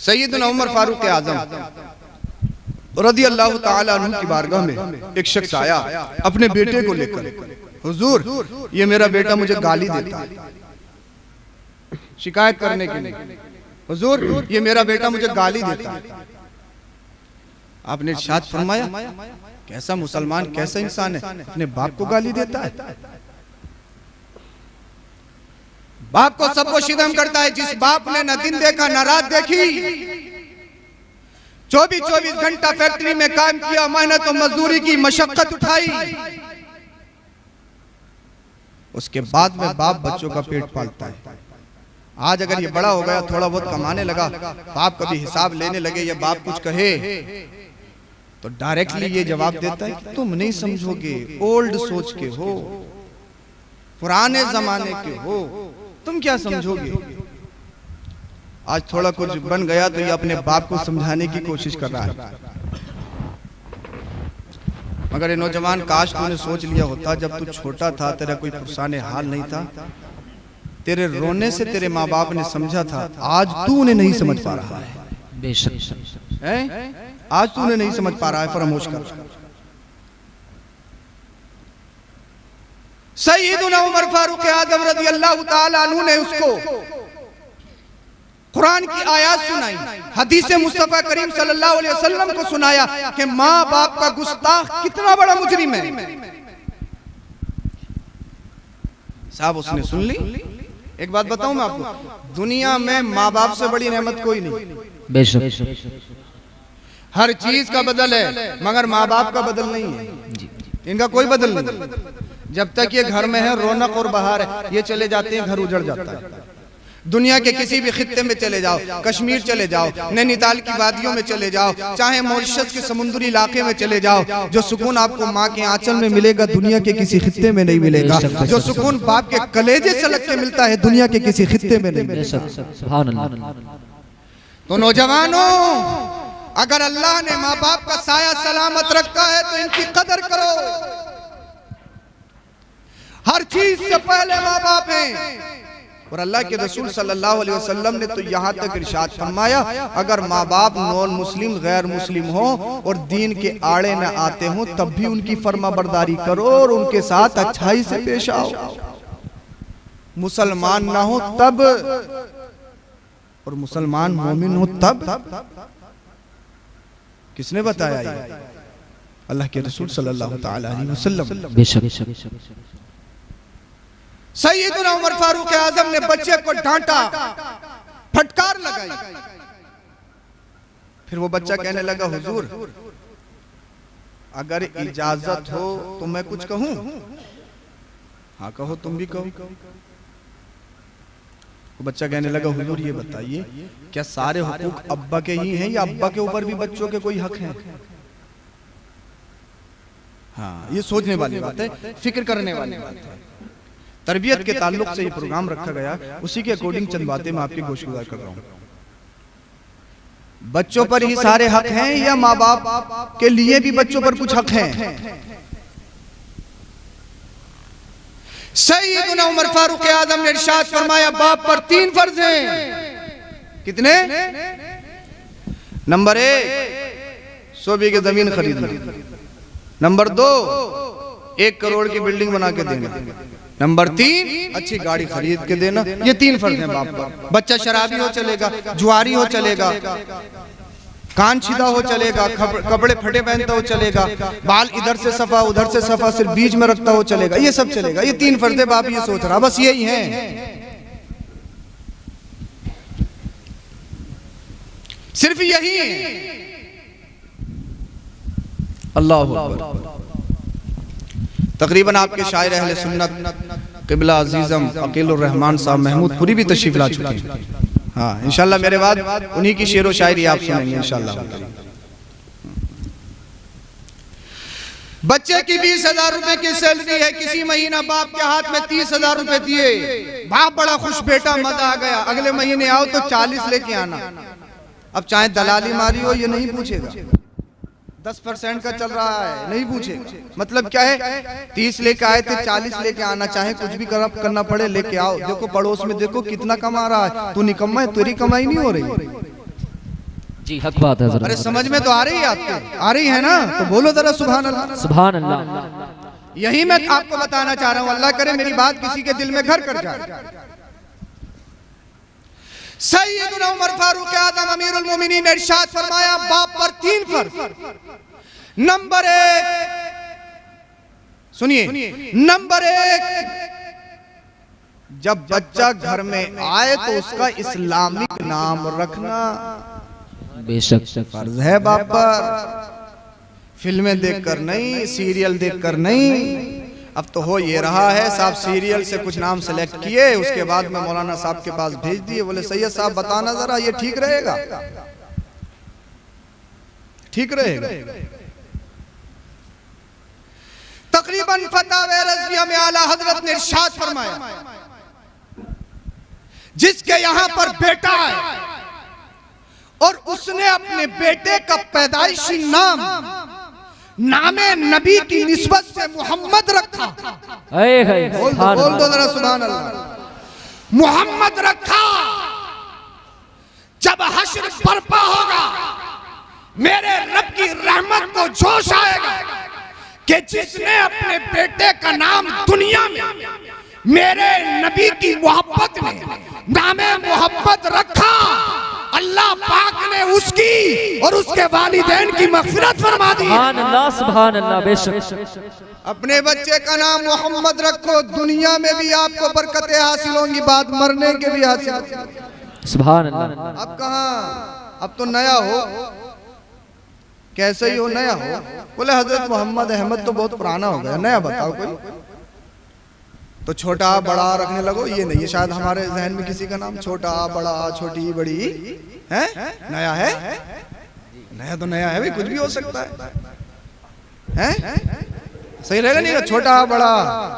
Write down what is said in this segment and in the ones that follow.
सैयदना उमर फारूक आजम रज़ी अल्लाह ताला अन्हु की बारगाह में एक शख्स आया अपने बेटे को लेकर, हुजूर ये मेरा बेटा मुझे गाली देता है, शिकायत करने के लिए, हुजूर ये मेरा बेटा मुझे गाली देता है। आपने इरशाद फरमाया कैसा मुसलमान कैसा इंसान है अपने बाप को गाली देता है, बाप को सबको शिदम करता है। जिस बाप ने न दिन देखा न रात देखी, 24-24 घंटा फैक्ट्री में काम किया, मेहनत और मजदूरी की मशक्कत उठाई, उसके बाद में बाप बच्चों का पेट पालता है। आज अगर ये बड़ा हो गया थोड़ा बहुत कमाने लगा, बाप कभी हिसाब लेने लगे या बाप कुछ कहे तो डायरेक्टली ये जवाब देता है कि तुम नहीं समझोगे, ओल्ड सोच के हो, पुराने जमाने के हो, तुम क्या समझोगे। आज थोड़ा कुछ बन गया तो ये अपने बाप को समझाने की कोशिश कर रहा है। मगर ये नौजवान काश तूने सोच लिया होता जब तू छोटा था, तेरा कोई पुरसाने हाल नहीं था, तेरे रोने से तेरे माँ बाप ने समझा था, आज तू उन्हें नहीं समझ पा रहा है। बेशक आज तू उन्हें नहीं समझ पा रहा है, फरामोश कर। सैयदना उमर फारूक आजम रज़ी अल्लाह ताला अन्हु ने उसको कुरान की आयत सुनाई, हदीस मुस्तफा करीम सल्लल्लाहु अलैहि वसल्लम को सुनाया कि माँ बाप का गुस्ताख कितना बड़ा मुजरिम है। साहब उसने सुन ली। एक बात बताऊं मैं आपको, दुनिया में माँ बाप से बड़ी नेमत कोई नहीं। बेशक हर चीज का बदल है मगर माँ बाप का बदल नहीं है, इनका कोई बदल नहीं। जब तक ये घर में है रौनक और बहार है, ये चले जाते हैं घर उजड़ जाता है। दुनिया के किसी भी खित्ते में चले जाओ, कश्मीर चले जाओ, नैनीताल की वादियों में चले जाओ, चाहे मॉरिशस के समुद्री इलाके में चले जाओ, जो सुकून आपको माँ के आंचल में मिलेगा दुनिया के किसी खित्ते में नहीं मिलेगा। जो सुकून बाप के कलेजे से लग के मिलता है दुनिया के किसी खित्ते में नहीं मिलेगा। तो नौजवानों, अगर अल्लाह ने माँ बाप का साया सलामत रखा है तो इनकी कदर करो। हर चीज से पहले माँ बाप हैं। और अल्लाह के रसूल सल्लल्लाहु अलैहि वसल्लम ने तो यहाँ तक इरशाद फरमाया, अगर माँ बाप नॉन मुस्लिम गैर मुस्लिम हो और दीन के आड़े न आते हो तब भी उनकी फर्मा बरदारी करो और उनके साथ अच्छाई से पेश आओ। मुसलमान ना हो तब और मुसलमान मोमिन हो तब। किसने बताया ये? अल्लाह के रसूल सल्लल्लाहु अलैहि वसल्लम। सैयदना उमर फारूक आजम ने बच्चे को डांटा, फटकार लगाई। फिर वो बच्चा कहने लगा, हुजूर अगर इजाजत हो तो मैं कुछ कहूं? हाँ कहो, तुम भी कहो। वो बच्चा कहने लगा, हुजूर ये बताइए क्या सारे हुकूक अब्बा के ही हैं या अब्बा के ऊपर भी बच्चों के कोई हक हैं? हाँ, ये सोचने वाली बात है, फिक्र करने वाली बात है। तरबियत के ताल्लुक से ये प्रोग्राम रखा गया, उसी के अकॉर्डिंग चंद बातें मैं आपकी गोशगुजार कर रहा हूँ। बच्चों पर ही सारे हक हैं या माँ बाप के लिए भी बच्चों पर कुछ हक हैं? सैयदना उमर फारूक आजम ने इरशाद फरमाया, बाप पर 3 फर्ज हैं। कितने? नंबर 1 100 बीघे जमीन खरीदना, नंबर 2 1 करोड़ की बिल्डिंग बना के देना, नंबर 3 अच्छी गाड़ी खरीद के देना। ये 3 फर्ज हैं बाप पर। बच्चा शराबी हो चलेगा, जुआरी हो चलेगा, कान छीदा हो चलेगा, कपड़े फटे पहनता हो चलेगा, बाल इधर से सफा उधर से सफा सिर्फ बीच में रखता हो चलेगा, ये सब चलेगा। ये 3 फर्ज बाप ये सोच रहा, बस यही है। सिर्फ यही है। अल्लाह अकबर। तकरीबन आपके शायर अहले सुन्नत क़िबला अजीज़म अकीलुर रहमान साहब महमूदपुरी भी तशरीफ ला चुके हैं। हाँ, इंशाल्लाह मेरे बाद उन्हीं की शेरो शायरी आप सुनेंगे इंशाल्लाह। बच्चे की 20,000 रुपए की सैलरी है, किसी महीना बाप के हाथ में 30,000 रुपए दिए, बाप बड़ा खुश, बेटा मजा आ गया, अगले महीने आओ तो 40 लेके आना। अब चाहे दलाली मारी हो ये नहीं पूछेगा, 10% का चल रहा है नहीं पूछे। मतलब क्या है, 30 लेके आए थे 40 लेके आना, चाहे कुछ भी करना पड़े लेके आओ। देखो पड़ोस में देखो कितना कमा रहा है, तू निकम्मा है, तेरी कमाई नहीं हो रही। जी हक बात है हजरत। अरे समझ में तो आ रही है आपको, आ रही है ना? तो बोलो जरा सुभान अल्लाह। सुभान अल्लाह। यही मैं आपको बताना चाह रहा हूं, अल्लाह करे मेरी बात किसी के दिल में घर कर जाए। सैयदना उमर फारूक आज़म अमीरुल मोमिनीन ने इरशाद फरमाया, बाप पर 3 फर्ज। नंबर 1, सुनिए, नंबर 1, जब बच्चा घर में आए तो उसका इस्लामिक नाम रखना बेशक फर्ज है बाप पर। फिल्में देखकर नहीं, सीरियल देखकर नहीं। अब तो हो ये रहा है, साहब सीरियल से कुछ नाम सेलेक्ट किए, उसके बाद में मौलाना साहब के पास भेज दिए, बोले सैयद साहब बताना जरा ये ठीक रहेगा, ठीक रहेगा? तकरीबन फतावे रज़िया में आला हजरत ने इरशाद फरमाया, जिसके यहां पर बेटा है और उसने अपने बेटे का पैदाइशी नाम नामे नबी की निस्बत से मोहम्मद रखा। बोल दो जरा सुभान अल्लाह। मोहम्मद रखा। जब हश्र बर्पा होगा, मेरे रब की रहमत को जोश आएगा कि जिसने अपने बेटे का नाम दुनिया में मेरे नबी की मोहब्बत में नामे मोहब्बत रखा, अल्लाह पाक ने उसकी और उसके वालिदैन की मग़फ़िरत फरमा दी। सुभान अल्लाह, सुभान अल्लाह। बेशक अपने बच्चे का नाम मोहम्मद रखो, दुनिया में भी आपको बरकतें हासिल होंगी, बाद मरने के भी हासिल होंगी। सुभान अल्लाह। अब कहाँ, अब तो नया हो, कैसे ही हो नया हो। बोले हजरत मोहम्मद अहमद तो बहुत पुराना हो गया, नया बताओ कोई। तो छोटा बड़ा रखने लगो, ये नहीं है। शायद हमारे जहन में किसी का नाम छोटा बड़ा छोटी बड़ी है, नया है, नया तो नया है भाई, कुछ भी हो सकता है? सही रहेगा नहीं? छोटा बड़ा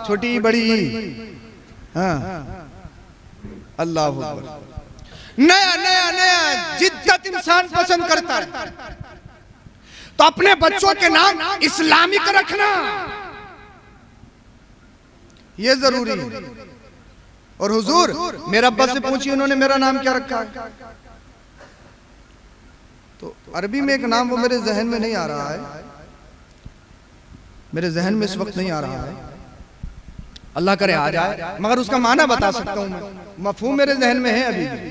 छोटी बड़ी, हाँ, अल्लाह अकबर। नया नया नया जिद्दत इंसान पसंद करता है, तो अपने बच्चों के नाम इस्लामिक रखना ये जरूरी है। और हुजूर मेरे अब्बा से पूछिए उन्होंने मेरा नाम क्या रखा है, तो अरबी में एक नाम वो मेरे जहन में नहीं आ रहा है, मेरे जहन में इस वक्त नहीं आ रहा है, अल्लाह करे आ जाए, मगर उसका माना बता सकता हूं मैं, मफहूम मेरे जहन में है अभी भी।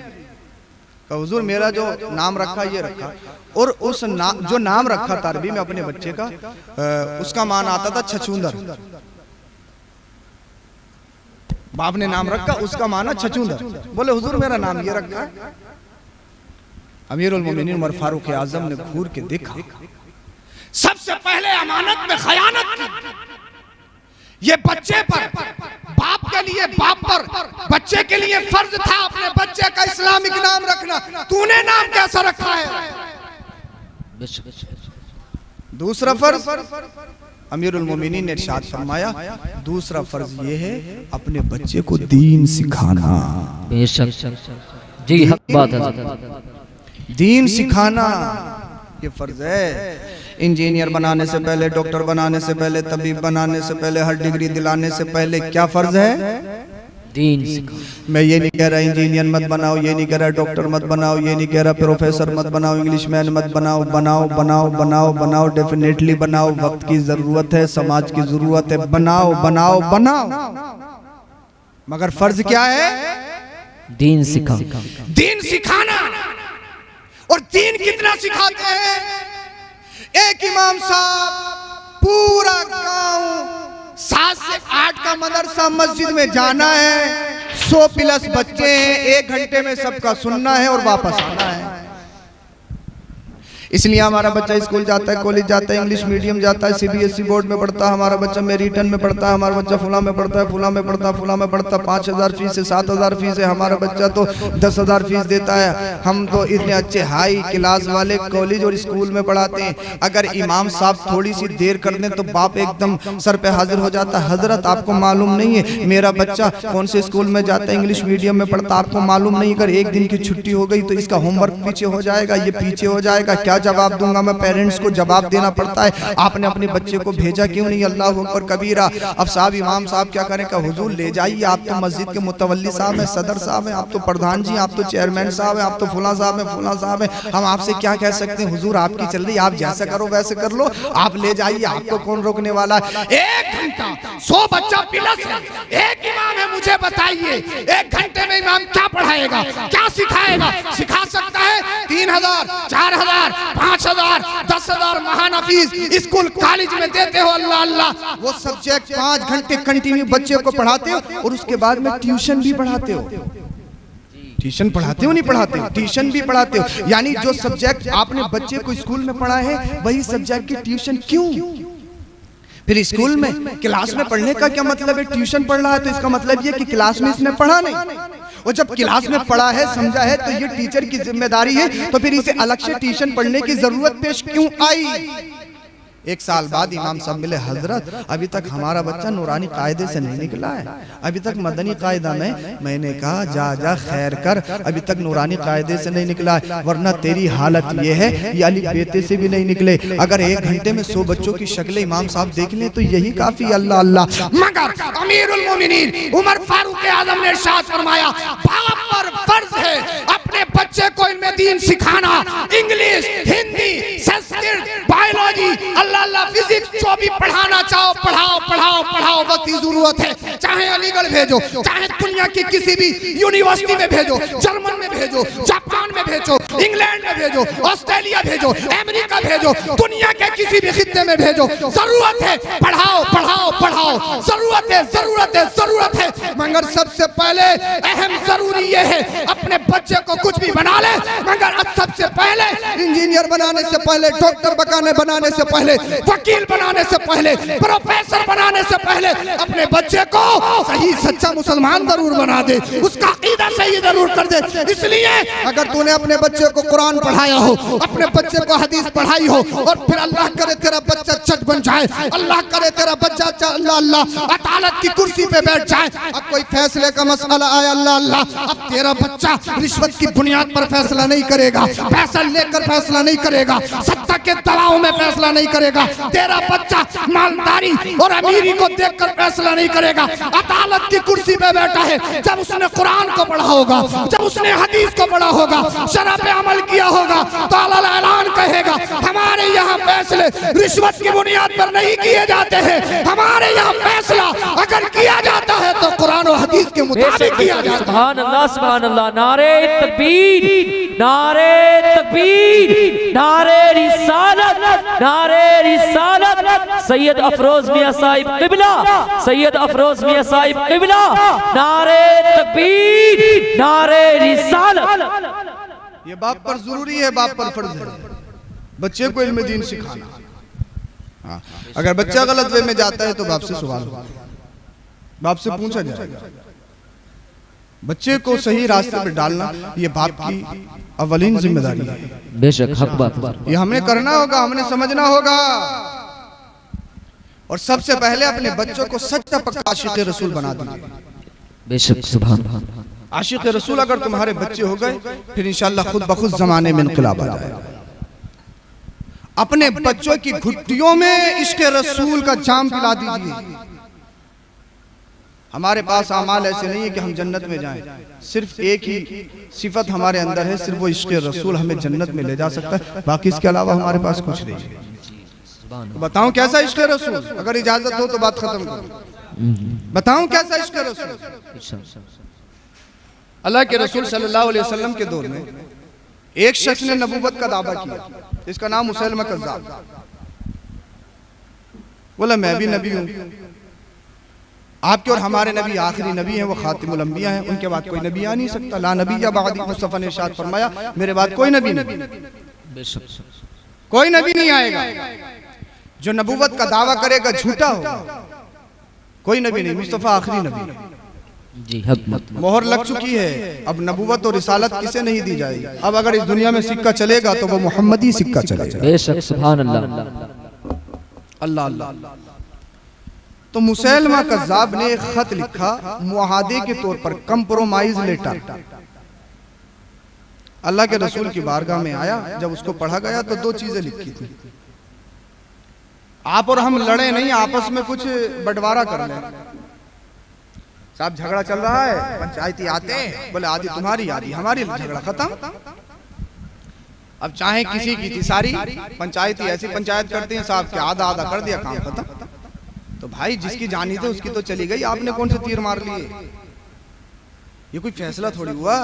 तो हुजूर मेरा जो नाम रखा ये रखा, और उस जो नाम रखा था अरबी में अपने बच्चे का, उसका मान आता था छछूंदर। बाप ने नाम रखा, उसका माना छछूंदर। बोले हुजूर मेरा नाम ये रखा। अमीरुल मोमिनीन उमर फारूक आजम ने घूर के देखा, सबसे पहले अमानत में खयानत की। ये बच्चे पर, बाप के लिए, बाप पर बच्चे के लिए फर्ज था अपने बच्चे का इस्लामिक नाम रखना। तूने नाम कैसा रखा है? दूसरा फर्ज अमीरुल मोमिनीन ने इरशाद फरमाया, दूसरा फर्ज ये है अपने बच्चे को दीन सिखाना। जी हक बात है। दीन सिखाना ये फर्ज है। इंजीनियर बनाने से पहले, डॉक्टर बनाने से पहले, तबीब बनाने से पहले, हर डिग्री दिलाने से पहले क्या फर्ज है? दीन सिखाना। मैं ये नहीं कह रहा इंजीनियर मत बनाओ, ये नहीं कह रहा डॉक्टर मत बनाओ, ये नहीं कह रहा प्रोफेसर मत बनाओ, इंग्लिश मैन मत बनाओ। बनाओ बनाओ बनाओ बनाओ, डेफिनेटली बनाओ। वक्त की जरूरत है, समाज की जरूरत है, बनाओ बनाओ बनाओ। मगर फर्ज क्या है? दीन सिखा, दीन सिखाना। और दीन कितना सिखाते हैं? एक इमाम साहब पूरा गांव 7 से 8 का मदरसा मस्जिद में जाना है, 100+ बच्चे हैं, 1 घंटे में सबका सुनना है और वापस आना है। इसलिए हमारा बच्चा स्कूल जाता है, कॉलेज जाता है, इंग्लिश मीडियम जाता है, CBSE बोर्ड में पढ़ता है, हमारा बच्चा मेरिटन में पढ़ता है, हमारा बच्चा फुला में पढ़ता है, फुला में पढ़ता है, फुला में पढ़ता है। 5000 फीस है, 7000 फीस है, हमारा बच्चा तो 10,000 फीस देता है। हम तो इतने अच्छे हाई क्लास वाले कॉलेज और स्कूल में पढ़ाते हैं। अगर इमाम साहब थोड़ी सी देर कर दें तो बाप एकदम सर पे हाजिर हो जाता है, हजरत आपको मालूम नहीं है मेरा बच्चा कौन से स्कूल में जाता है, इंग्लिश मीडियम में पढ़ता, आपको मालूम नहीं, अगर एक दिन की छुट्टी हो गई तो इसका होमवर्क पीछे हो जाएगा, ये पीछे हो जाएगा। क्या जवाब दूंगा मैं, पेरेंट्स को जवाब देना पड़ता है। आपने अपने बच्चे को भेजा क्यों नहीं? अल्लाह अकबर कबीरा। अब साहब इमाम साहब क्या करें का हुजूर ले जाइए, आप तो मस्जिद के मुतवल्ली साहब हैं, सदर साहब हैं, आप तो प्रधान जी, आप तो चेयरमैन साहब हैं, आप तो फुला साहब हैं, फुला साहब हैं, हम आपसे क्या कह सकते हैं? हुजूर आपकी चल रही, आप जैसा करो वैसे कर लो, आप ले जाइए, आपको कौन रोकने वाला है? 1 घंटा 100 बच्चा पिलस है, एक इमाम है, मुझे बताइए 1 घंटे में इमाम क्या पढ़ाएगा, क्या सिखाएगा? सिखा सकता है 3000, 4000, 5000, 10,000 महानफीस स्कूल कॉलेज में देते हो, अल्लाह अल्लाह, वो सब्जेक्ट 5 घंटे कंटिन्यू बच्चे को पढ़ाते हो और उसके बाद में ट्यूशन भी पढ़ाते हो। ट्यूशन पढ़ाते हो नहीं पढ़ाते हो? ट्यूशन भी पढ़ाते हो, यानी जो सब्जेक्ट आपने बच्चे को स्कूल में पढ़ा है वही सब्जेक्ट की ट्यूशन क्यों? फिर स्कूल में क्लास में पढ़ने का क्या मतलब है? ट्यूशन पढ़ रहा है तो इसका मतलब ये कि क्लास में इसने पढ़ा नहीं, और जब क्लास में पढ़ा है समझा है तो ये टीचर की जिम्मेदारी है, तो फिर इसे अलग से ट्यूशन पढ़ने की जरूरत पेश क्यों आई? 1 साल बाद इमाम साहब मिले, हजरत अभी तक हमारा बच्चा नूरानी कायदे से नहीं निकला है, अभी तक मदनी कायदा में। मैंने कहा जा जा खैर कर, अभी तक नूरानी कायदे से नहीं निकला है, वरना तेरी हालत ये है ये अली बेते से भी नहीं निकले। अगर 1 घंटे में 100 बच्चों की शक्लें इमाम साहब देख लें तो यही काफी। अल्लाह अल्लाह। मगर अमीरुल मोमिनीन उमर फारूक आजम ने इरशाद फरमाया, बाप पर फर्ज है अपने बच्चे को इल्म दीन सिखाना, इंग्लिश, हिंदी, संस्कृत, बायोलॉजी, अल्लाह फिजिक्स, जो भी पढ़ाना चाहो पढ़ाओ पढ़ाओ पढ़ाओ, बस जरूरत है। चाहे अलीगढ़ भेजो, चाहे दुनिया की किसी भी यूनिवर्सिटी में भेजो, जर्मन में भेजो, जापान में भेजो, इंग्लैंड में भेजो, ऑस्ट्रेलिया भेजो, अमेरिका भेजो, दुनिया के किसी भी खित्ते में भेजो, जरूरत है पढ़ाओ पढ़ाओ पढ़ाओ, जरूरत है जरूरत है जरूरत है। मगर सबसे पहले अहम जरूरी ये है अपने बच्चे को कुछ भी बना ले, मगर सबसे पहले इंजीनियर बनाने से पहले, डॉक्टर बनाने से पहले, वकील बनाने से पहले, प्रोफेसर बनाने से पहले अपने बच्चे को सही सच्चा मुसलमान जरूर बना दे, उसका अकीदा सही जरूर कर दे। इसलिए अगर तूने अपने बच्चे को कुरान पढ़ाया हो, अपने बच्चे को हदीस पढ़ाई हो, और फिर अल्लाह करे तेरा बच्चा जज बन जाए, अल्लाह करे तेरा बच्चा अल्लाह अल्लाह अदालत की कुर्सी पे बैठ जाए, अब कोई फैसले का मसला आया, अल्लाह अल्लाह, अब तेरा बच्चा रिश्वत की बुनियाद पर फैसला नहीं करेगा, पैसा लेकर फैसला नहीं करेगा, सत्ता के दबाव में फैसला नहीं करेगा, तेरा बच्चा मालदारी और अमीरी को देखकर फैसला नहीं करेगा, अदालत की कुर्सी पे बैठा है। जब उसने कुरान को पढ़ा होगा, जब उसने हदीस को पढ़ा होगा, शरअ पे अमल किया होगा, तो अल्लाह ऐलान कहेगा हमारे यहाँ फैसले रिश्वत की बुनियाद पर नहीं किए जाते हैं, हमारे यहाँ फैसला अगर किया जाता है तो कुरान और हदीस के मुताबिक किया जाता है। सुभान अल्लाह सुभान अल्लाह। नारे तकबीर, नारे तकबीर, नारे रिसालत, नारे रिसालत। सैयद अफरोज मियां साहिब क़िबला, सैयद अफरोज मियां साहिब क़िबला, नारे तकबीर, नारे रिसालत। ये बाप पर जरूरी है, बाप पर फर्ज है बच्चे को इल्म दीन सिखाना। हाँ, अगर बच्चा गलत वे में जाता है तो बाप से सवाल होगा, बाप से पूछा जाएगा। बच्चे को सही रास्ते पर डालना ये बाप की अवलीन जिम्मेदारी है। बेशक हक बात, ये हमने करना होगा, हमने समझना होगा, और सबसे पहले अपने बच्चों को सच्चा पक्का आशिक रसूल बना दीजिए। बेशक सुभान। आशिक रसूल अगर तुम्हारे बच्चे हो गए फिर इंशाअल्लाह खुद बखुद जमाने में इनकलाब आ जाएगा। अपने बच्चों की घुट्टियों में इश्क रसूल का जाम पिला दीजिए। हमारे पास आमाल ऐसे नहीं है कि हम जन्नत में जाएं, सिर्फ एक ही सिफत हमारे अंदर है, सिर्फ वो इश्क रसूल हमें जन्नत में ले जा सकता है, बाकी इसके अलावा हमारे पास कुछ नहीं है। तो बताऊं कैसा इश्क रसूल? अगर इजाजत हो तो बात खत्म करो। बताऊं कैसा इश्क रसूल? अल्लाह के रसूल सल्लल्लाहु अलैहि वसल्लम के दौर में एक शख्स ने नबूवत का दावा किया, इसका नाम मुसैलमा कज़्ज़ाब। बोला मैं भी नबी हूं, आपके और हमारे नबी आखिरी नबी हैं, वो खातिमुल अंबिया हैं, उनके बाद कोई नबी आ नहीं सकता। ला नबी या बादी, मुस्तफा ने इरशाद फरमाया मेरे बाद कोई नबी नहीं, कोई नबी नहीं आएगा। जो नबूवत का दावा करेगा झूठा होगा, कोई नबी नहीं, मुस्तफा आखिरी नबी जी। हक मत, मोहर लग चुकी है, अब नबूवत और रिसालत किसे नहीं दी जाएगी। अब अगर इस दुनिया में सिक्का चलेगा तो वो मोहम्मदी सिक्का चलेगा। बेशक सुभान अल्लाह अल्लाह अल्लाह। तो मुसैलमा कज़्ज़ाब ने एक खत लिखा मुआहदे के तौर पर, कंप्रोमाइज लेटर। अल्लाह के रसूल की बारगाह में आया, जब उसको पढ़ा गया तो दो चीजें लिखी थी, आप और हम लड़े नहीं, आपस में कुछ बंटवारा कर लें। साहब झगड़ा चल रहा है, पंचायती आते हैं, बोले आधी तुम्हारी आधी हमारी, झगड़ा खत्म। अब चाहे किसी की थी सारी पंचायती ऐसी पंचायत करते हैं साहब कि आधा आधा कर दिया, काम खत्म। तो भाई जिसकी जानी थी उसकी तो चली गई, आपने कौन से तीर मार लिए? ये कोई फैसला थोड़ी हुआ।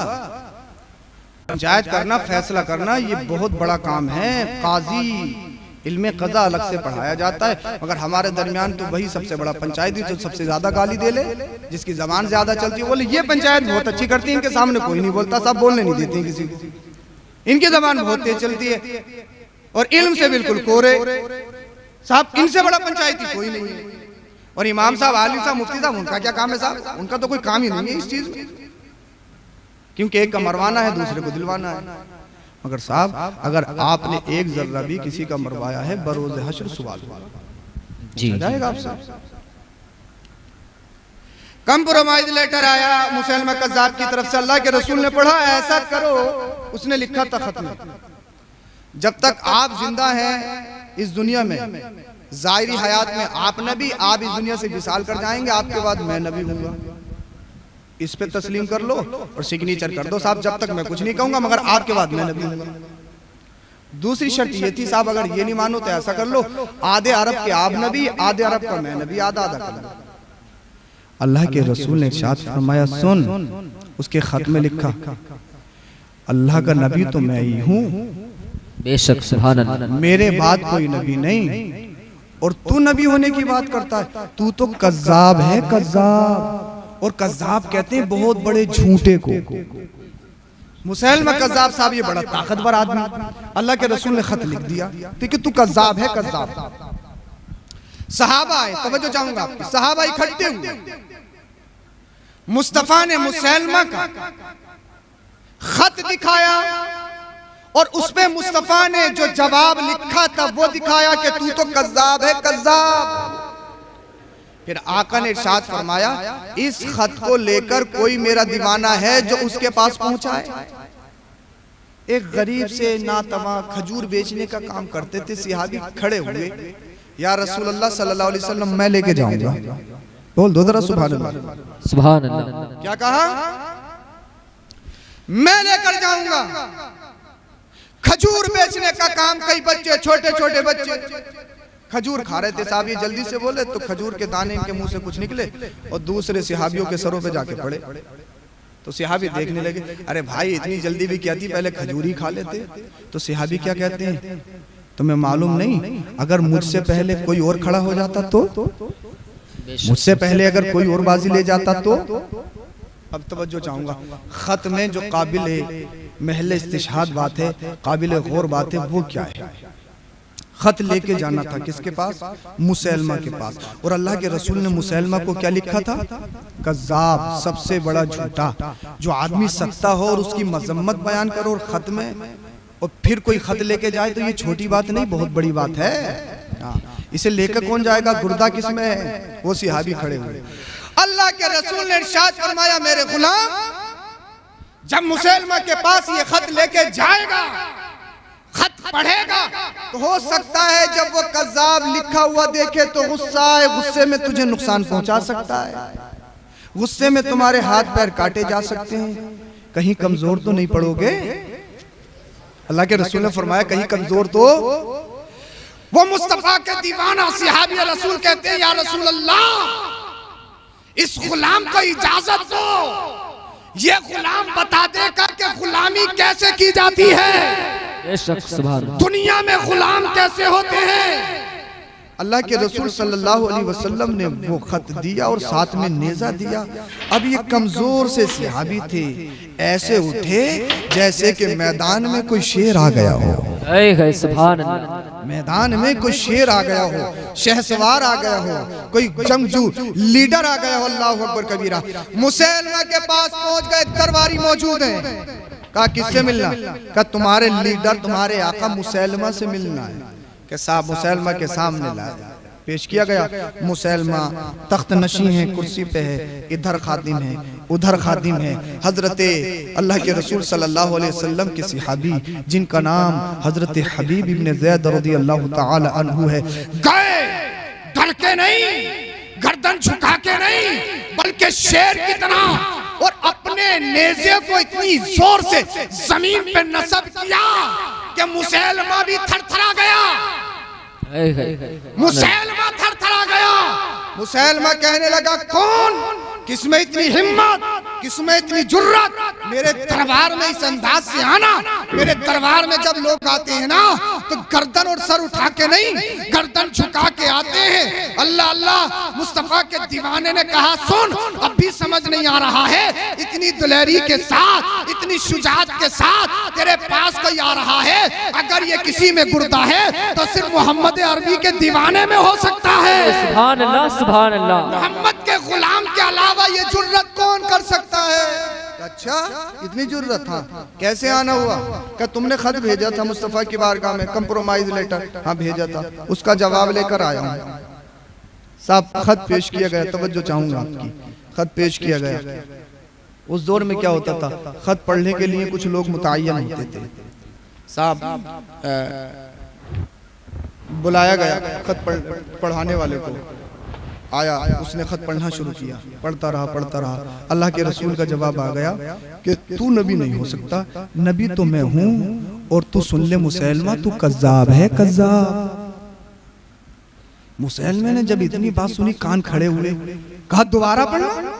पंचायत करना, फैसला करना, ये बहुत बड़ा काम है। काजी इल्मे कज़ा अलग से पढ़ाया जाता है, मगर हमारे दरमियान तो वही सबसे बड़ा पंचायती जो सबसे ज्यादा गाली दे ले, जिसकी जबान ज्यादा चलती है, बोले ये पंचायत बहुत अच्छी करती है, इनके सामने कोई नहीं बोलता, सब बोलने नहीं देते किसी को, इनकी जबान बहुत तेज चलती है और इल्म से बिल्कुल कोरे। साहब इनसे बड़ा पंचायती कोई नहीं है। और इमाम साहब, आलिम साहब, मुफ्ती साहब, उनका क्या काम है साहब? उनका तो कोई काम ही नहीं है इस चीज में, क्योंकि एक का मरवाना है, दूसरे को दिलवाना है। मगर साहब अगर आपने एक जर्रा भी किसी का मरवाया है, बरोज़ हश्र सवाल जी जाएगा आपसे। कंप्रोमाइज लेटर आया मुसलमा कज़्ज़ाब की तरफ से, अल्लाह के रसूल ने पढ़ा ऐसा करो, उसने लिखा था खत में, जब तक आप जिंदा हैं इस दुनिया में, ज़ाहिरी हयात में आप नबी, आप इस दुनिया से विसाल कर जाएंगे, आपके बाद मैं नबी हूंगा, इस पे तस्लीम कर लो और सिग्नेचर कर दो साहब, जब तक मैं कुछ नहीं कहूंगा, मगर आपके बाद मैं नबी हूंगा। दूसरी शर्त ये थी साहब, अगर ये नहीं मानो तो ऐसा कर लो, आधे अरब के आप नबी, आधे अरब का मैं नबी, आधा आधा कर लो। अल्लाह के रसूल ने इरशाद फरमाया, सुन, उसके खत में लिखा, अल्लाह का नबी तो मैं ही हूँ, बेशक सुभान अल्लाह, मेरे बाद कोई नबी नहीं, और तू नबी होने की बात करता है, तू तो कज़्ज़ाब है, कज़्ज़ाब। और कज़्ज़ाब कहते हैं बहुत बड़े झूठे को। मुसैलमा कज़्ज़ाब साहब ये बड़ा ताकतवर आदमी, अल्लाह के रसूल ने खत लिख दिया कि तू कज़्ज़ाब है, कज़्ज़ाब। सहाबा आए, तवज्जो चाहूंगा आपकी, सहाबा इकट्ठे हुए, मुस्तफा ने मुसैलमा का खत दिखाया और उसपे मुस्तफा ने जो जवाब लिखा था वो दिखाया कि तू तो कज़्ज़ाब है, कज़्ज़ाब। फिर आका ने इरशाद फरमाया, इस खत को लेकर कोई मेरा दीवाना है जो उसके पास पहुंचा है। एक गरीब से नातवा खजूर बेचने का काम करते थे सिहाबी खड़े हुए, या रसूल अल्लाह सल्लल्लाहु अलैहि वसल्लम मैं लेके जाऊंगा। बोल दो जरा सुभान अल्लाह, सुभान अल्लाह। क्या कहा? मैं लेकर जाऊंगा। खजूर बेचने का काम, कई बच्चे, छोटे छोटे बच्चे खजूर खा रहे थे साहब, ये जल्दी से बोले तो खजूर के दाने इनके मुंह से कुछ निकले और दूसरे सिहाबियों के सरों पे जाके पड़े। तो सिहाबी देखने लगे, अरे भाई इतनी जल्दी भी क्या थी, पहले खजूर ही खा लेते। तो सिहाबी क्या कहते हैं, तुम्हें मालूम नहीं, अगर मुझसे पहले कोई और खड़ा हो जाता तो, मुझसे पहले अगर कोई और बाजी ले जाता तो। अब तवज्जो चाहूंगा, खत में जो काबिल महल इस्तिशहाद बात है, काबिल गौर बात है, वो क्या है? खत लेके जाना था किसके पास? मुसैलमा के पास। और अल्लाह के रसूल ने मुसैलमा को क्या लिखा था? कज़्ज़ाब, सबसे बड़ा झूठा। जो आदमी सत्ता हो और उसकी मजम्मत बयान करो और खत में, और फिर कोई खत लेके जाए तो ये छोटी बात नहीं, बहुत बड़ी बात है। इसे लेकर कौन जाएगा? गुर्दा किसमें है? वो सिहाबी खड़े हुए। अल्लाह के रसूल ने इरशाद फरमाया, मेरे गुलाम, जब मुसैलमा के पास ये खत लेके जाएगा, खत पढ़ेगा, तो हो सकता है जब वो कज़्ज़ाब लिखा हुआ देखे तो गुस्सा आए, गुस्से में तुझे नुकसान पहुंचा सकता है, गुस्से में तुम्हारे हाथ पैर काटे जा सकते हैं, कहीं कमजोर तो नहीं पड़ोगे? अल्लाह के रसूल ने फरमाया कहीं कमजोर तो। वो मुस्तफा के दीवाना सिहाबी रसूल कहते हैं, या रसूल अल्लाह, इस गुलाम को इजाजत दो, ये गुलाम बता देगा कि गुलामी कैसे की जाती है, दुनिया में गुलाम कैसे होते हैं। अल्लाह के रसूल सल्लल्लाहु अलैहि वसल्लम ने वो खत दिया और साथ में नेजा दिया। अब ये कमजोर से सिहाबी थे, ऐसे उठे जैसे कि मैदान में कोई शेर आ गया हो। सुभान अल्लाह। मैदान में कोई शेर आ गया हो, शहसवार आ गया हो, कोई जंगजू लीडर आ गया हो। अल्लाहु अकबर कबीरा। मुसैलमा के पास पहुंच गए, दरबारी मौजूद हैं। कहा किससे मिलना? कहा तुम्हारे लीडर, तुम्हारे आका मुसैलमा से मिलना है। कि साहब मुसैलमा के सामने लाया, पेश किया गया। मुसैलमा तख्त नशी है, कुर्सी पे है, इधर खादिम है, उधर खादिम है हजरत अल्लाह के रसूल सल्लल्लाहु अलैहि वसल्लम के सहाबी जिनका नाम हजरत हबीब इब्न ज़ैद रज़ियल्लाहु ताला अन्हु है। गए डर के नहीं, गर्दन झुका के नहीं, बल्कि शेर की तरह और अपने नेज़े को इतनी जोर से जमीन पे नस्ब किया कि मुसैलमा भी थरथरा गया। मुसैलमा थरथरा गया। मुसैलमा कहने लगा, कौन, किसमें इतनी हिम्मत, किसमें इतनी जुर्रत मेरे दरबार में इस अंदाज से आना। मेरे दरबार में जब लोग आते हैं ना तो गर्दन और सर उठा के नहीं, गर्दन झुका के आते हैं। अल्लाह अल्लाह मुस्तफा के दीवाने ने कहा, सुन, अब भी समझ नहीं आ रहा है, इतनी दुलेरी के साथ, इतनी शुजात के साथ तेरे पास कोई आ रहा है, अगर ये किसी में गुर्दा है तो सिर्फ मोहम्मद अरबी के दीवाने में हो सकता है। सुभान अल्लाह, सुभान अल्लाह। मोहम्मद के गुलाम के अलावा ये जुर्रत कौन कर सकता है? अच्छा, इतनी जुर्रत? हाँ, कैसे आना हुआ? क्या तुमने खत भेजा था मुस्तफा की बारगाह में, कंप्रोमाइज लेटर? हाँ भेजा था, उसका जवाब लेकर आया हूँ। साहब खत पेश किया गया, तवज्जो चाहूंगा आपकी, खत पेश किया गया। उस दौर में क्या होता था, खत पढ़ने के लिए कुछ लोग मुतय्यन होते थे। साहब बुलाया गया खत पढ़ाने वाले को, आया, उसने खत पढ़ना शुरू किया, पढ़ता रहा। अल्लाह के रसूल का जवाब आ गया कि तू नबी नहीं हो सकता, नबी तो मैं हूँ, और तू सुन ले मुसैलमा, तू कज़्ज़ाब है, कज़्ज़ाब। मुसैलमा ने जब इतनी बात सुनी कान खड़े हुए, कहा दोबारा पढ़ना।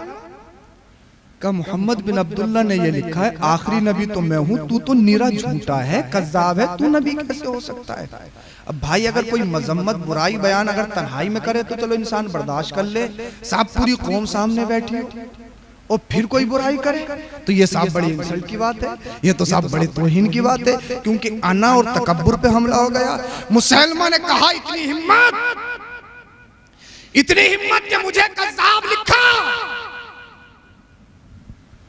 कहा मोहम्मद बिन अब्दुल्ला ने ये लिखा है, आखिरी नबी तो मैं हूँ, तू तो निरा झूठा है, कज़्ज़ाब है, तू नबी कैसे हो सकता है? अब भाई अगर कोई मजम्मत बुराई बयान अगर तन्हाई में करे तो चलो इंसान बर्दाश्त कर ले, साहब पूरी कौम सामने बैठी और फिर कोई बुराई करे तो ये साहब बड़ी इंसल्ट की बात है, ये तो साहब बड़ी तौहीन की बात है, क्योंकि अना और तकब्बुर पे हमला हो गया। मुसैलमा ने कहा, इतनी हिम्मत कि मुझे कज़्ज़ाब लिखा।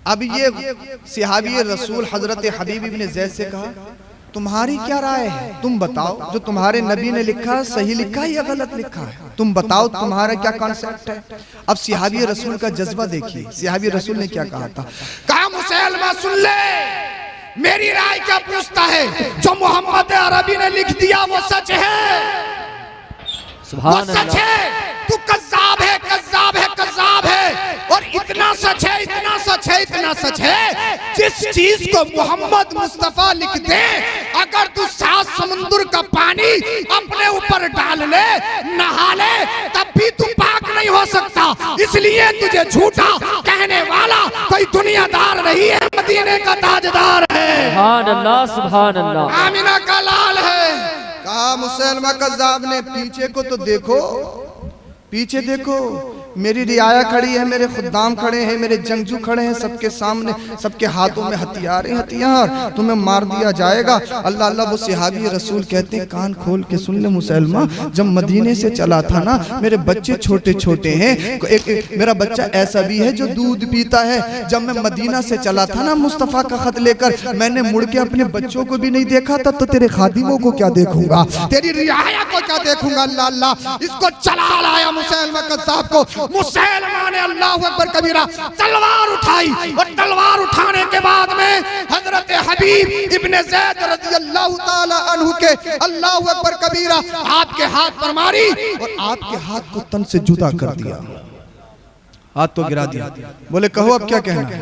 अब ये सहाबी रसूल हजरत हबीब इब्न ज़ैद से कहा, तुम्हारी क्या राय है, तुम बताओ, जो तुम्हारे नबी ने लिखा सही लिखा है या गलत लिखा है, तुम बताओ, तुम्हारा क्या कॉन्सेप्ट है? अब सहाबी रसूल का जज्बा देखिए, सहाबी रसूल ने क्या कहा था। कहा मुसैलमा सुन ले, मेरी राय क्या पूछता है, जो मोहम्मद अरबी ने लिख दिया वो सच है, वो सच है, तू कज़्ज़ाब है, कज़्ज़ाब है, कज़्ज़ाब है। और इतना सच है, इतना सच है, इतना सच है, जिस चीज को मोहम्मद मुस्तफा लिख दे, अगर तू 7 समुद्र का पानी अपने ऊपर डाल ले, नहा ले, तब भी तू पाक नहीं हो सकता। इसलिए तुझे झूठा कहने वाला कोई दुनियादार नहीं है, मदीने का ताजदार है। सुभान अल्लाह, सुभान अल्लाह। आमिना का लाल है। कहा मुसैलमा कज़्ज़ाब ने, पीछे को तो देखो, पीछे देखो, मेरी रियाया खड़ी है, मेरे खुद्दाम खड़े हैं, मेरे जंगजू खड़े हैं, सबके सामने, सबके हाथों में हथियार हैं, हथियार, तुम्हें मार दिया जाएगा। अल्लाह अल्लाह। वो सहाबी रसूल कहते हैं, कान खोल के सुन ले मुसैलमा, जब मदीने से चला था ना, मेरे बच्चे छोटे छोटे हैं, एक मेरा बच्चा ऐसा भी है जो दूध पीता है। जब मैं मदीना से चला था ना मुस्तफा का खत लेकर, मैंने मुड़ के अपने बच्चों को भी नहीं देखा था, तो तेरे खादिमों को क्या देखूंगा, तेरी रियाया को क्या देखूंगा। अल्लाह अल्लाह। इसको चला लाया मुसैलमा कज़्ज़ाब को। मुसैलमा ने अल्लाहु अकबर कबीरा तलवार उठाई, और तलवार उठाने के बाद में हजरत हबीब इब्न ज़ैद रज़ियल्लाहु ताला अन्हु के अल्लाहु अकबर कबीरा आपके हाथ पर मारी, और आपके हाथ को तन से जुदा कर दिया, हाथ तो गिरा दिया। बोले कहो अब क्या कहना है?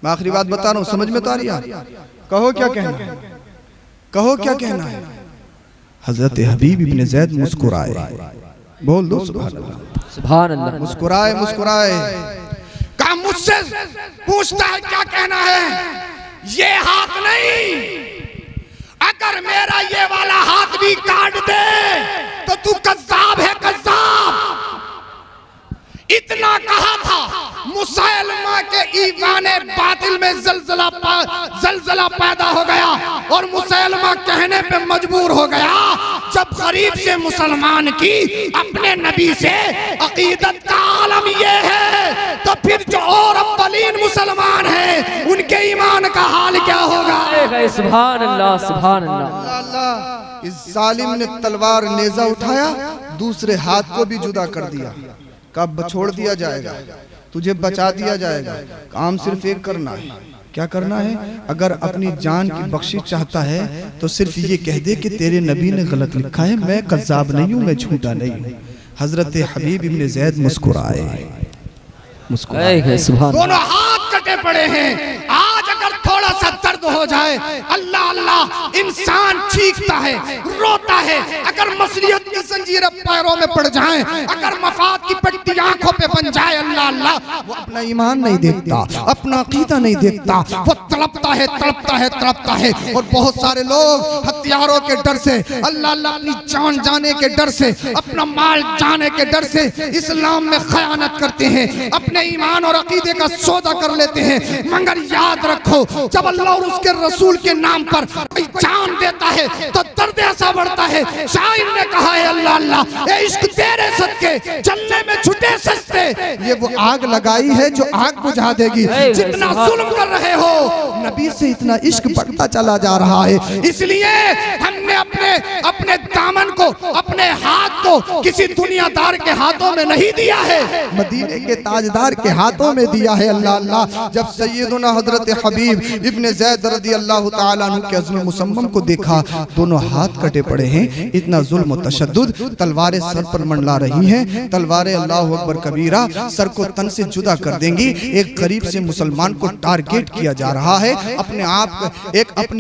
मैं आखिरी बात बता रहा हूँ, समझ में तो आ रही है? कहो क्या कहना है, कहो क्या कहना है। हजरत हबीब इब्न ज़ैद मुस्कुराए, बोल दो सुभान अल्लाह, सुभान अल्लाह। मुस्कुराए, मुस्कुराए, कहा मुझसे पूछता है क्या कहना है, ये हाथ नहीं, अगर मेरा ये वाला हाथ भी काट दे तो तू कज़्ज़ाब है, कज़्ज़ाब। इतना कहा था, मुसैलमा के ईवाने बातिल में जलजला पैदा हो गया, और मुसैलमा कहने पे मजबूर हो गया, जब गरीब से मुसलमान की अपने नबी से अकीदत का आलम ये है, तो फिर जो और अव्वलीन मुसलमान हैं उनके ईमान का हाल क्या होगा। सुभान अल्लाह, सुभान अल्लाह। इस जालिम ने तलवार नेजा उठाया, दूसरे हाथ को भी जुदा कर दिया, कब छोड़ दिया जाएगा। तुझे बचा दिया जाएगा। काम सिर्फ एक करना है। क्या करना है? अगर अपनी जान की बख्शिश चाहता है तो सिर्फ ये कह दे कि तेरे नबी ने गलत लिखा है, मैं कज़्ज़ाब नहीं हूँ, मैं झूठा नहीं हूँ। हजरत हबीब इब्न ज़ैद मुस्कुराए, मुस्कुराए। दोनों हाथ कटे पड़े हैं। आज अगर थोड़ा सा दर्द हो जाए, अल्लाह अल्लाह, इंसान चीखता है, रोता है। अगर मसलियत की जंजीरें पैरों में पड़ जाएं, अगर मफाद की पट्टी आंखों पे बन जाए, अल्लाह अल्लाह, वो अपना ईमान नहीं देखता, अपना अकीदा नहीं देखता, वो तड़पता है, तड़पता है, तड़पता है। और बहुत सारे लोग हथियारों के डर से, अल्लाह अल्लाह, अपनी जान जाने के डर से, अपना माल जाने के डर से इस्लाम में खयानत करते हैं, अपने ईमान और अकीदे का सौदा कर लेते हैं। मगर याद रखो, जब अल्लाह और उसके रसूल के नाम पर कोई जान देता है तो दर्द ऐसा बढ़ता है। शायर ने कहा है, अल्लाह अल्लाह, ये इश्क तेरे सदके जलने में छुटे सस्ते। ये वो आग लगाई है जो आग बुझा देगी। जितना जुल्म कर रहे हो, नबी से इतना इश्क बढ़ता चला जा रहा है। इसलिए हमने अपने अपने दामन को, अपने हाथ को किसी दुनियादार के हाथों में नहीं दिया है, मदीने के ताजदार के हाथों में दिया है। अल्लाह अल्लाह, जब सैयदुना हजरत हबीब इब्न ज़ैद रज़ी अल्लाह तआला अन्हु के अज़्म मुसम्मम को देखा, दोनों हाथ कटे पड़े हैं। इतना जुल्म और तशद्दुद, तलवारें सर पर मंडला रही हैं, तलवारें अल्लाहु अकबर कबीरा सर को तन से जुदा कर देंगी। एक गरीब से मुसलमान को टारगेट किया जा रहा है। अपने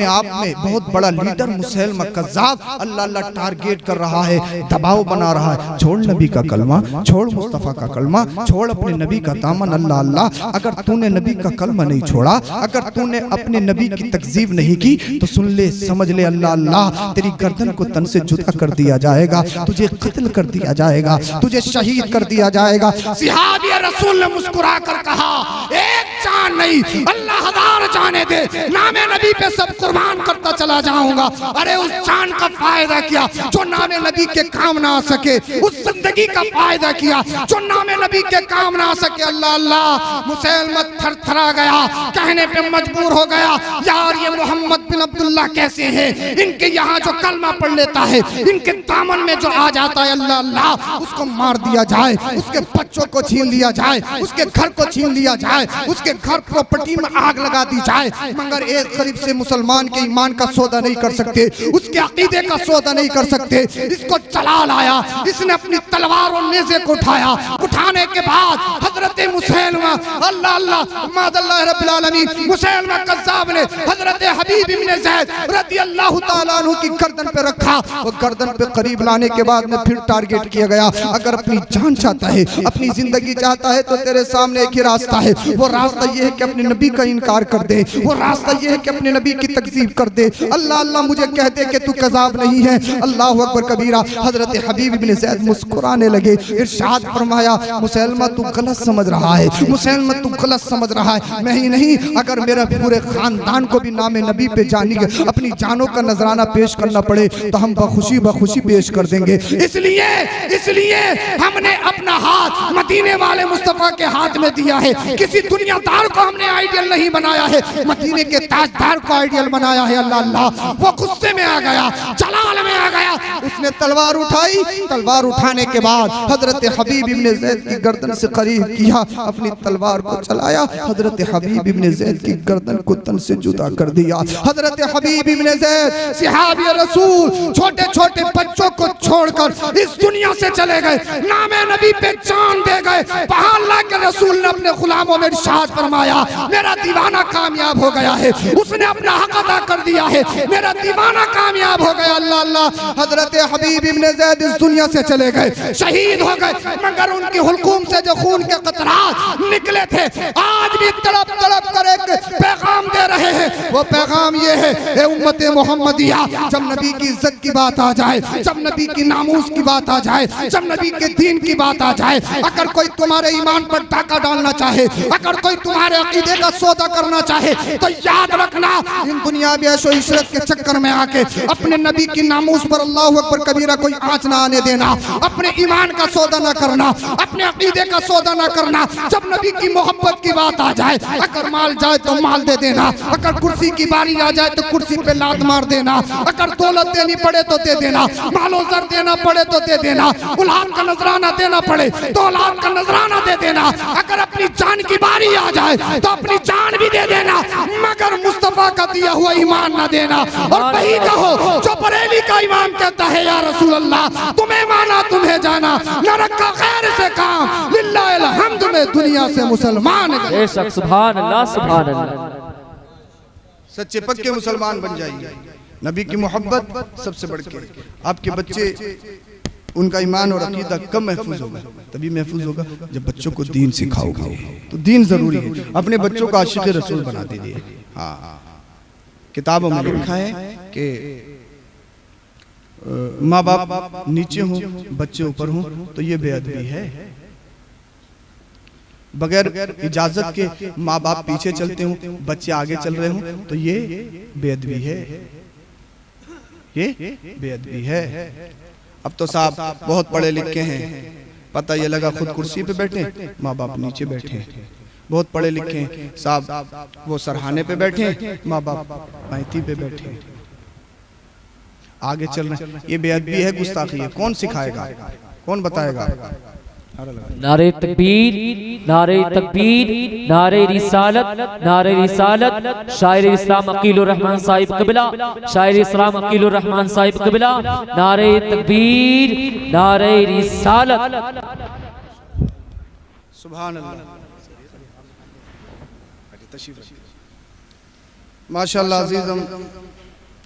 आप में बहुत बड़ा लीडर मुसैलमा कज़्ज़ाब अल्लाह अल्लाह टारगेट कर रहा है, दबाव बना रहा है। छोड़ नबी का कलमा, छोड़ मुस्तफ़ा का कलमा, छोड़ अपने नबी का दामन। अल्लाह अल्लाह, अगर तूने नबी का कलमा नहीं छोड़ा, अगर तूने अपने नबी की तकज़ीब नहीं की तो सुन ले, समझ ले, अल्लाह अल्लाह, तेरी गर्दन को तन से जुदा कर दिया जाएगा, तुझे कत्ल कर दिया जाएगा, तुझे शहीद कर दिया जाएगा। सहाबी रसूल ने मुस्कुरा कर कहा, एक जान नहीं, अल्लाह हजार जाने दे, नामे नबी पे सब कुर्बान करता चला जाऊंगा। अरे उस जान का फायदा किया जो नामे नबी के काम ना आ सके, उस जिंदगी का फायदा किया जो नामे नबी के काम ना आ सके। अल्लाह अल्लाह, मुसैलमा थरथरा गया, कहने पे मजबूर हो गया, यार ये मोहम्मद बिन अब्दुल्लाह कैसे हैं? इनके यहाँ जो कलमा पढ़ लेता है, इनके दामन में जो आ जाता है, अल्लाह अल्लाह, उसको मार दिया जाए, उसके बच्चों को छीन लिया जाए, उसके घर को छीन लिया जाए, उसके घर प्रॉपर्टी में आग लगा दी जाए। मगर एक गरीब से मुसलमान के ईमान का सौदा नहीं कर सकते, उसके अकीदे का सौदा नहीं कर सकते। इसको जलाल आया, इसने अपनी तलवार और नेज़े को उठाया। उठाने के बाद हजरत मुसैलमा, अल्लाह अल्लाह, मादल्लाह रब्बिल आलमीन, मुसैलमा कज़्ज़ाब ने हजरत हबीब इब्न ज़ैद रज़ी अल्लाह तआला अन्हु की गर्दन पे रखा। वो गर्दन पे करीब लाने के बाद में फिर टारगेट किया गया। अगर अपनी जान चाहता है, अपनी जिंदगी चाहता है तो तेरे सामने एक ही रास्ता है। वो रास्ता ये है कि अपने नबी का इनकार कर दे, वो रास्ता ये है कि अपने नबी की तकज़ीब कर दे। अल्लाह अल्लाह, मुझे कह दे कि तू कज़्ज़ाब नहीं है। अल्लाहु अकबर कबीरा। हजरत हबीब इब्न ज़ैद मुस्कुराने लगे, इरशाद फरमाया, मुसैलमा तू गलत समझ रहा है, मुसैलमा तू गलत समझ रहा है। मैं ही नहीं, अगर मेरे पूरे खानदान को भी नामे नबी पे जानी के अपनी जानों का नजराना पेश करना पड़े तो हम बखुशी पेश कर देंगे। इसलिए हमने अपना हाथ मदीने वाले मुस्तफा के हाथ में दिया है। किसी दुनियादार को हमने आइडियल नहीं बनाया है, मदीने के ताजदार को आइडियल बनाया है। अल्लाह अल्लाह, वो गुस्से में आ गया, जलाल में आ गया, उसने तलवार उठाई। तलवार उठाने के बाद हजरत हबीब इब्न ज़ैद की गर्दन से करीब किया, अपनी तलवार को चलाया, हजरत हबीब इब्न ज़ैद की गर्दन को तन से जुदा कर दिया। हजरत हबीब इब्न ज़ैद सहाबी रसूल छोटे छोटे बच्चों को छोड़कर इस दुनिया से चले गए, नामे नबी पे जान दे गए। वहां अल्लाह के रसूल ने अपने गुलामों में इरशाद फरमाया, मेरा दीवाना कामयाब हो गया है, उसने अपना हक अदा कर दिया है, मेरा दीवाना कामयाब हो गया। अल्लाह अल्लाह, हजरत हबीब इब्न ज़ैद इस दुनिया से चले गए, शहीद हो गए। मगर उनके हुल्कूम से जो खून के कतरात निकले थे, आज भी तड़प तड़प कर एक पैगाम दे रहे हैं। वो पैगाम ये है, ए उम्मत मोहम्मदिया, जब नबी की इज्जत की बात आ जाए, जब नबी की नामूस की बात आ जाए, जब नबी के दीन की बात आ जाए, अगर कोई तुम्हारे ईमान पर डाका डालना चाहे, अगर कोई तुम्हारे तुम्हारे अकीदे का सौदा करना चाहे तो याद रखना, इन दुनियावी ऐशो इशरत के चक्कर में आके अपने नबी की नामूस पर अल्लाहु अकबर कबीरा कोई आंच ना आने देना। अपने ईमान का सौदा ना करना, अपने अकीदे का सौदा ना करना। जब नबी की मोहब्बत की बात आ जाए, अगर माल जाए तो माल दे देना, अगर कुर्सी की बारी आ जाए तो कुर्सी पे लात मार देना, अगर दौलत देनी पड़े तो दे देना, मालो ज़र देना पड़े तो दे देना, औलाद का नजराना देना पड़े तो औलाद का नजराना दे देना, अगर अपनी जान की बारी आ जाए तो अपनी जान भी दे देना, मगर मुस्तफा का दिया हुआ ईमान ना देना। और वही कहो जो बरेली का इमाम कहता है, या रसूल अल्लाह तुम्हें माना तुम्हें जाना, न रखा खैर से काम, लिल्लाहिल हम्द में दुनिया से मुसलमान। बेशक, सुभान अल्लाह, सुभान अल्लाह। सच्चे पक्के मुसलमान बन जाइए। नबी की मोहब्बत सबसे बढ़ के। आपके बच्चे, उनका ईमान और अकीदा कब महफूज होगा? तभी महफूज होगा जब बच्चों को दीन सिखाओगे। तो दीन जरूरी है। अपने बच्चों को आशिक रसूल बना दीजिए। हाँ, किताबों में लिखा है कि माँ बाप नीचे हों, बच्चे ऊपर हों, तो ये बेअदबी है। बगैर इजाजत के माँ बाप पीछे चलते हों, बच्चे आगे चल रहे हों, तो ये बेअदबी है, ये बेअदबी है। अब तो साहब बहुत पढ़े लिखे हैं, पता ये लगा खुद कुर्सी पे बैठे, माँ बाप नीचे बैठे। बहुत पढ़े लिखे हैं साहब, वो सरहाने पे बैठे, माँ बाप पैंती पे बैठे, आगे चल रहे। ये बेअदबी है, गुस्ताखी है। कौन सिखाएगा? कौन बताएगा? नारे तकबीर, नारे तकबीर, नारे रिसालत, नारे रिसालत। शायर इस्लाम अकीलुर रहमान साहिब क़िबला, शायर इस्लाम अकीलुर रहमान साहिब क़िबला। नारे तकबीर, नारे रिसालत। सुभान अल्लाह। माशाअल्लाह अज़ीज़म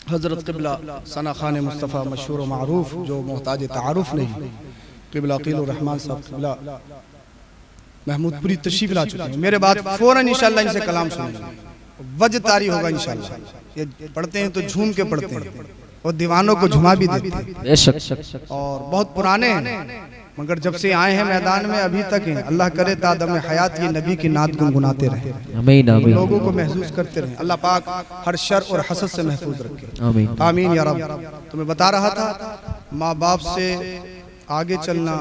हज़रत क़िबला सना खान मुस्तफ़ा मशहूर व मारूफ, जो मोहताज तारुफ नहीं, क़िबला अकीलुर रहमान साहब क़िबला महमूदपुरी तशरीफ ला चुके हैं। मेरे बाद फौरन इंशाअल्लाह इनसे कलाम सुनेंगे, वज तारी होगा इंशाअल्लाह। ये पढ़ते हैं तो झूम के पढ़ते हैं और दीवानों को झुमा भी देते हैं। और बहुत पुराने हैं, मगर जब से आए हैं मैदान में अभी तक हैं। अल्लाह करे तादम हयात ये नबी की नात गुनगुनाते रहे, आमीन आमीन। लोगों को महसूस करते रहे। अल्लाह पाक हर शर और हसद से महफूज रखे, आमीन आमीन या रब। तो मैं बता रहा था, माँ बाप से आगे चलना,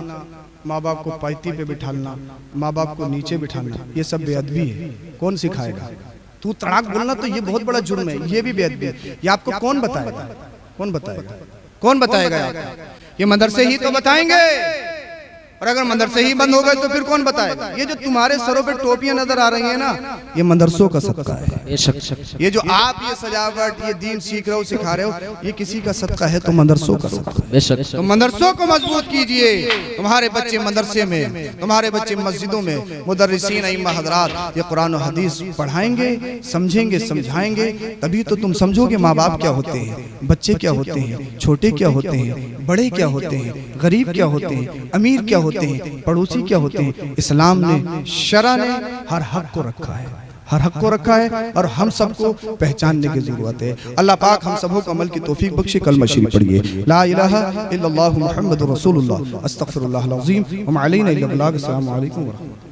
माँ बाप को पायती पे बिठाना, माँ बाप को नीचे बिठाना, ये सब बेअदबी है। कौन सिखाएगा? तू तड़ाक बोलना तो ये बहुत बड़ा जुर्म है, ये भी बेअदबी है। ये आपको कौन बताएगा? कौन बताएगा? कौन बताएगा? ये मदरसे ही तो बताएंगे, और अगर मदरसे ही बंद हो गए तो फिर कौन बताएगा? ये जो तुम्हारे सरों पे टोपियां नजर आ रही है ना, ये मदरसों का सदका है। ये जो आप ये सजावट, ये दीन सीख रहे हो, सिखा रहे हो, ये किसी का सदका है तो मदरसों का सदका है। तो मदरसों को मजबूत कीजिए। तुम्हारे बच्चे मदरसे में, तुम्हारे बच्चे मस्जिदों में मुदर्रिसीन इमाम हजरात ये कुरान और हदीस पढ़ाएंगे, समझेंगे, समझाएंगे, तभी तो तुम समझोगे माँ बाप क्या होते हैं, बच्चे क्या होते हैं, छोटे क्या होते हैं, बड़े क्या होते हैं, गरीब क्या होते हैं, अमीर क्या होते हैं, पड़ोसी क्या होते हैं। इस्लाम ने, शरा ने हर हक को रखा है, हर हक को रखा है, और हम सबको पहचानने की जरूरत है। अल्लाह पाक हम सबको अमल की तौफीक बख्शे। कलमा शरीफ पढ़िए, ला इलाहा इल्लल्लाहु मुहम्मदुर रसूलुल्लाह, अस्तगफिरुल्लाहल अज़ीम व मा अलैना इल्ला अल बलाग। अस्सलामु अलैकुम व रहमतुल्लाह।